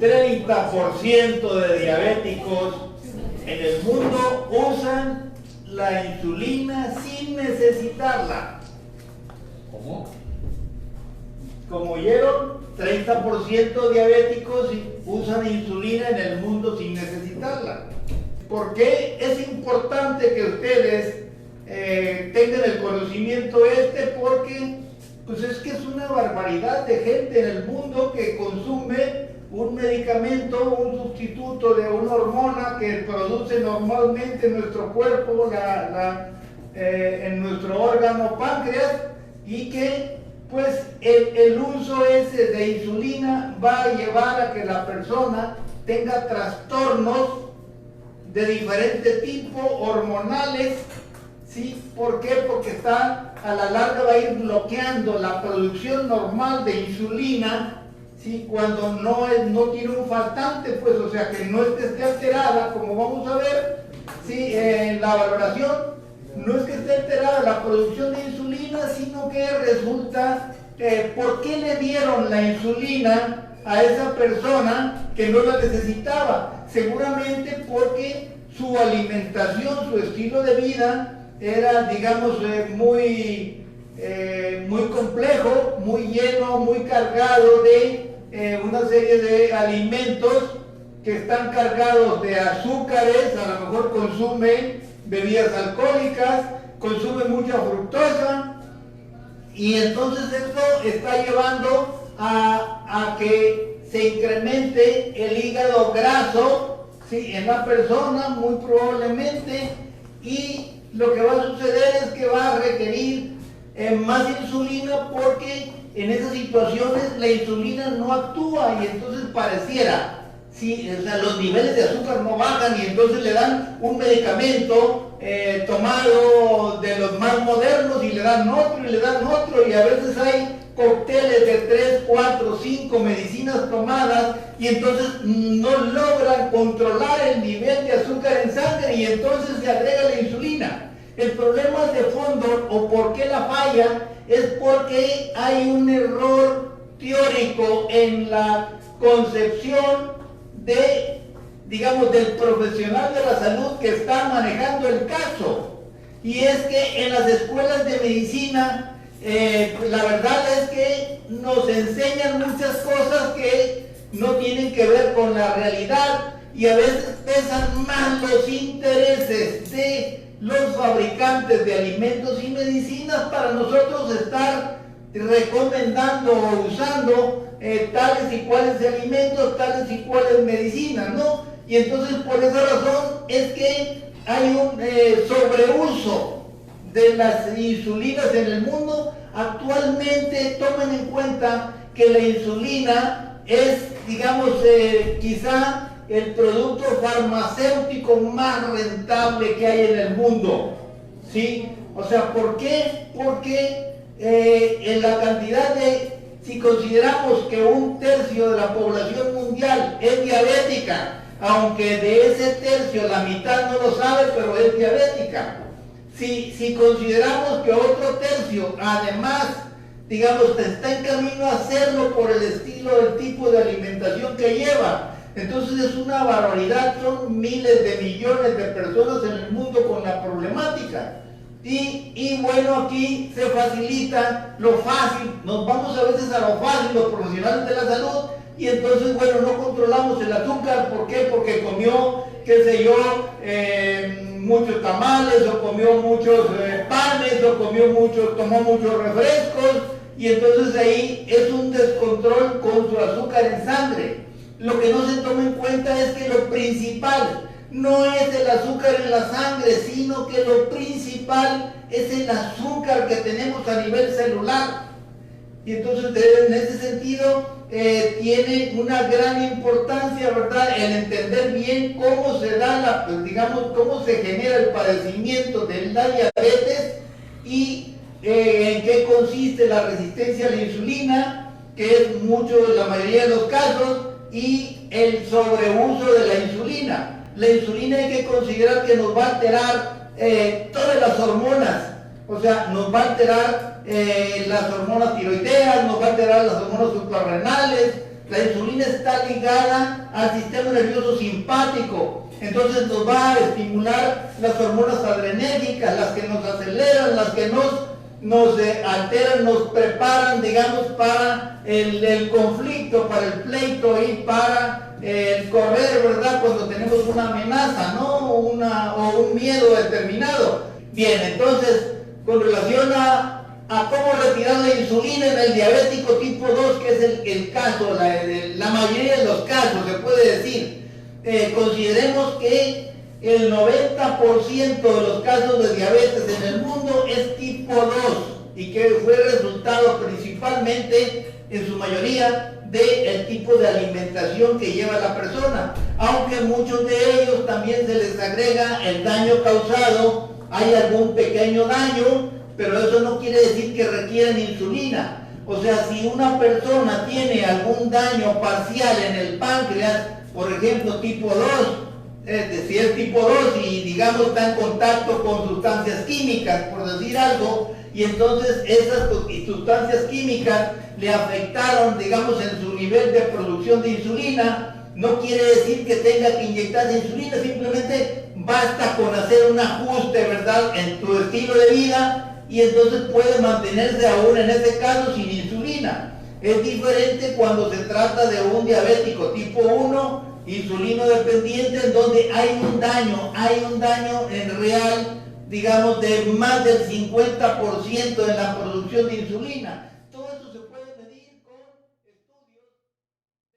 30% de diabéticos en el mundo usan la insulina sin necesitarla. ¿Cómo? Como oyeron, 30% diabéticos usan insulina en el mundo sin necesitarla. ¿Por qué es importante que ustedes tengan el conocimiento Porque pues es que es una barbaridad de gente en el mundo que consume un medicamento, un sustituto de una hormona que produce normalmente en nuestro cuerpo, en nuestro órgano páncreas, y que pues el uso ese de insulina va a llevar a que la persona tenga trastornos de diferente tipo, hormonales. ¿Sí? ¿Por qué? Porque a la larga va a ir bloqueando la producción normal de insulina, ¿sí? Cuando no tiene un faltante, pues, o sea, que no esté alterada, como vamos a ver, ¿sí? En la valoración, no es que esté alterada la producción de insulina, sino que resulta, ¿por qué le dieron la insulina a esa persona que no la necesitaba? Seguramente porque su alimentación, su estilo de vida, era, digamos, muy complejo, muy lleno, muy cargado de una serie de alimentos que están cargados de azúcares, a lo mejor consume bebidas alcohólicas, consume mucha fructosa, y entonces esto está llevando a que se incremente el hígado graso, ¿sí? En la persona, muy probablemente, y lo que va a suceder es que va a requerir más insulina, porque en esas situaciones la insulina no actúa y entonces pareciera, ¿sí? O sea, los niveles de azúcar no bajan y entonces le dan un medicamento tomado de los más modernos y le dan otro y a veces hay cócteles de 3, 4, 5 medicinas tomadas y entonces no logran controlar el nivel de azúcar en sangre y entonces se agrega la insulina. El problema de fondo, o por qué la falla, es porque hay un error teórico en la concepción del profesional de la salud que está manejando el caso. Y es que en las escuelas de medicina, la verdad es que nos enseñan muchas cosas que no tienen que ver con la realidad y a veces pesan más los intereses de los fabricantes de alimentos y medicinas para nosotros estar recomendando o usando tales y cuales alimentos, tales y cuales medicinas, ¿no? Y entonces por esa razón es que hay un sobreuso de las insulinas en el mundo. Actualmente tomen en cuenta que la insulina es, digamos, quizá el producto farmacéutico más rentable que hay en el mundo, ¿sí? O sea, ¿por qué? Porque en la cantidad si consideramos que 1/3 de la población mundial es diabética, aunque de ese tercio la mitad no lo sabe, pero es diabética. Si consideramos que otro tercio, además, digamos, está en camino a hacerlo por el tipo de alimentación que lleva, entonces es una barbaridad, son miles de millones de personas en el mundo con la problemática. Y bueno, aquí se facilita lo fácil, nos vamos a veces a lo fácil, los profesionales de la salud, y entonces, bueno, no controlamos el azúcar. ¿Por qué? Porque comió, qué sé yo, muchos tamales, o comió muchos panes, o tomó muchos refrescos, y entonces ahí es un descontrol con su azúcar en sangre. Lo que no se toma en cuenta es que lo principal no es el azúcar en la sangre, sino que lo principal es el azúcar que tenemos a nivel celular. Y entonces, en ese sentido, tiene una gran importancia, ¿verdad?, el entender bien cómo se da cómo se genera el padecimiento de la diabetes y en qué consiste la resistencia a la insulina, que es la mayoría de los casos, y el sobreuso de la insulina. La insulina hay que considerar que nos va a alterar todas las hormonas, o sea, nos va a alterar las hormonas tiroideas, nos va a alterar las hormonas suprarrenales, La insulina está ligada al sistema nervioso simpático, entonces nos va a estimular las hormonas adrenérgicas, las que nos aceleran, las que nos alteran, nos preparan, digamos, para el conflicto, para el pleito y para el correr, ¿verdad? Cuando tenemos una amenaza, ¿no? O un miedo determinado. Bien, entonces, con relación a cómo retirar la insulina en el diabético tipo 2, que es el caso, la mayoría de los casos, se puede decir, consideremos que el 90% de los casos de diabetes en el mundo es tipo 2 y que fue resultado principalmente, en su mayoría, del tipo de alimentación que lleva la persona, aunque muchos de ellos también se les agrega el daño causado, hay algún pequeño daño, pero eso no quiere decir que requieran insulina. O sea, si una persona tiene algún daño parcial en el páncreas, por ejemplo tipo 2, si es tipo 2 y digamos está en contacto con sustancias químicas, por decir algo, y entonces esas sustancias químicas le afectaron, digamos, en su nivel de producción de insulina, no quiere decir que tenga que inyectarse insulina, simplemente basta con hacer un ajuste, ¿verdad?, en tu estilo de vida, y entonces puede mantenerse aún en ese caso sin insulina. Es diferente cuando se trata de un diabético tipo 1, insulino dependiente, en donde hay un daño en real, digamos, de más del 50% en la producción de insulina.